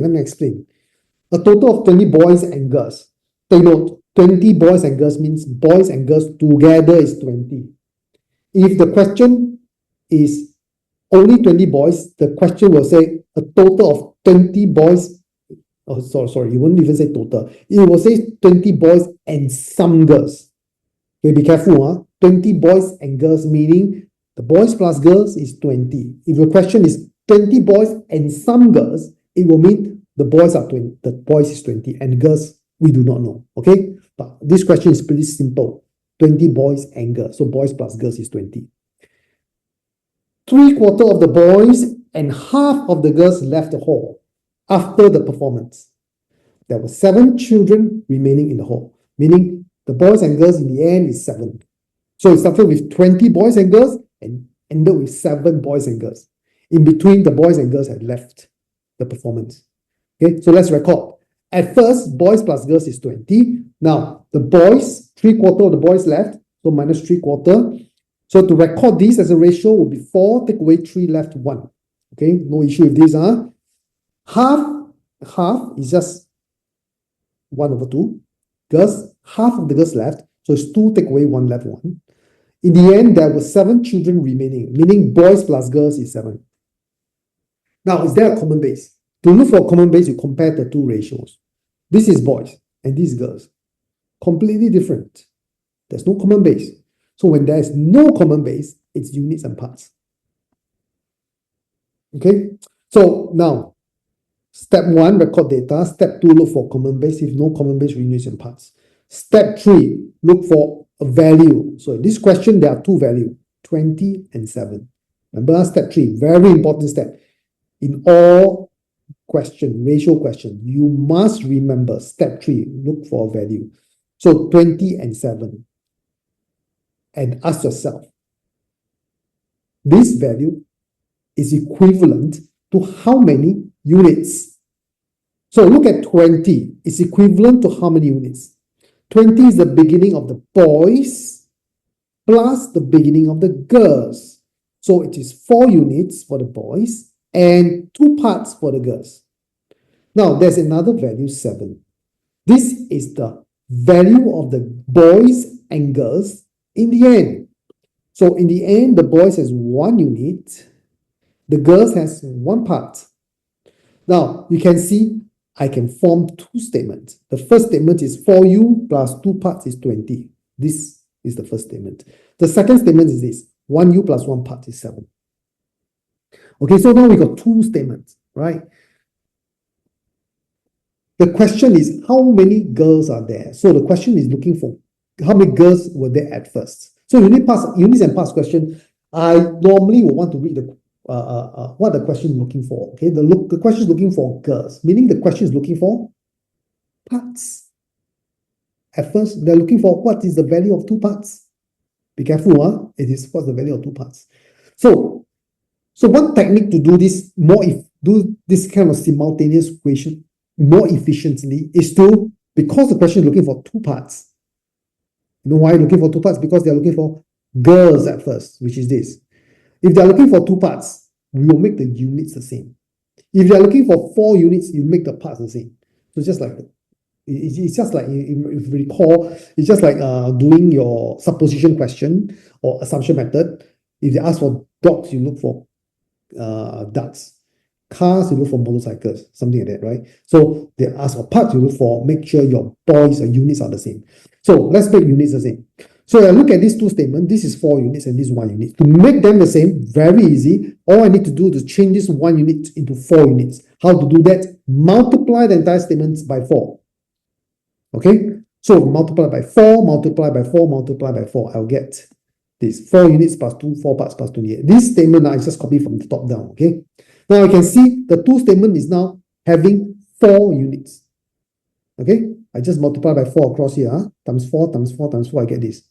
Let me explain. A total of 20 boys and girls. Take note, 20 boys and girls means boys and girls together is 20. If the question is only 20 boys, the question will say a total of 20 boys. Oh, sorry, you wouldn't even say total. It will say 20 boys and some girls. Okay, be careful, huh? 20 boys and girls, meaning the boys plus girls is 20. If your question is 20 boys and some girls, it will mean the boys are 20, the boys is 20, and the girls, we do not know. Okay, but this question is pretty simple. 20 boys and girls. So boys plus girls is 20. 3/4 of the boys and half of the girls left the hall after the performance. There were 7 children remaining in the hall, meaning the boys and girls in the end is 7. So it started with 20 boys and girls and ended with 7 boys and girls. In between, the boys and girls had left the performance. Okay, so let's record. At first, boys plus girls is 20. Now, the boys, 3/4 of the boys left, so minus 3/4. So to record this as a ratio will be 4, take away 3, left 1. Okay, no issue with this. Half is just 1/2. Girls, half of the girls left, so it's 2, take away 1, left 1. In the end, there were 7 children remaining, meaning boys plus girls is 7. Now, is there a common base? To look for a common base, you compare the two ratios. This is boys and this is girls. Completely different. There's no common base. So when there is no common base, it's units and parts. Okay? So now, step 1, record data. Step 2, look for common base. If no common base, units and parts. Step 3, look for a value. So in this question, there are 2 values, 20 and 7. Remember, step 3, very important step. In all ratio question, you must remember step 3, look for a value. So 20 and 7. And ask yourself, this value is equivalent to how many units? So look at 20. It's equivalent to how many units? 20 is the beginning of the boys plus the beginning of the girls. So it is 4 units for the boys and 2 parts for the girls. Now there's another value, 7. This is the value of the boys and girls in the end. So in the end, the boys has 1 unit, the girls has 1 part. Now you can see I can form 2 statements. The first statement is 4u plus 2 parts is 20. This is the first statement. The second statement is this, 1u plus 1 part is 7. Okay, so now we got 2 statements, right? The question is, how many girls are there? So the question is looking for how many girls were there at first. So units and parts question, I normally will want to read the what the question is looking for. Okay, the question is looking for girls, meaning the question is looking for parts. At first, they're looking for what is the value of 2 parts. Be careful, huh? It is what's the value of 2 parts. So one technique to do this do this kind of simultaneous equation more efficiently is to, because the question is looking for 2 parts. You know why looking for 2 parts? Because they're looking for girls at first, which is this. If they're looking for 2 parts, we will make the units the same. If they're looking for 4 units, you make the parts the same. So it's just like if you recall, it's just like doing your supposition question or assumption method. If they ask for dogs, you look for ducks. Cars, you look for motorcycles, something like that, right? So they ask for parts, you look for, make sure your boys or units are the same. So let's make units the same. So I look at these 2 statements. This is 4 units and this is 1 unit. To make them the same, very easy. All I need to do is change this 1 unit into 4 units. How to do that? Multiply the entire statements by 4. Okay? So multiply by 4, multiply by 4, multiply by 4. I'll get this 4 units plus 2, 4 parts plus 28. This statement now is just copied from the top down. Okay? Now I can see the 2 statement is now having 4 units. Okay? I just multiply by 4 across here. Times 4, times 4, times 4, I get this.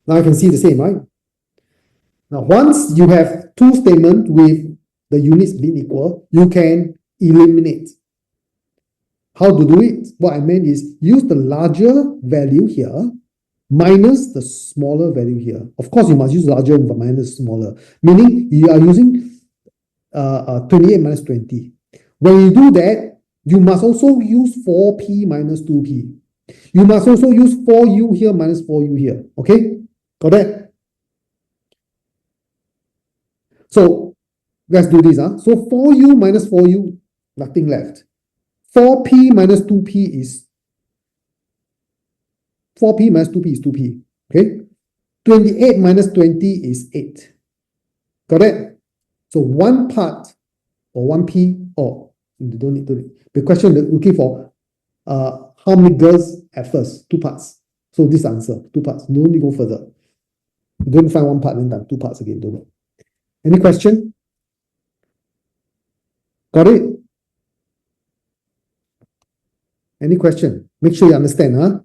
Now I can see the same, right? Now once you have 2 statements with the units being equal, you can eliminate. How to do it? What I meant is use the larger value here minus the smaller value here. Of course, you must use larger but minus smaller, meaning you are using 28 minus 20. When you do that, you must also use 4p minus 2p. You must also use 4u here minus 4u here. Okay? Got that? So let's do this. So 4u minus 4u, nothing left. 4p minus 2p is 4p minus 2p is 2p. Okay? 28 minus 20 is 8. Got it? So one part or 1p, or you don't need to. The question is looking for how many girls at first? 2 parts. So this answer, 2 parts. No need to go further. You don't find 1 part, then done 2 parts again. Don't know. Any question? Got it? Any question? Make sure you understand, huh?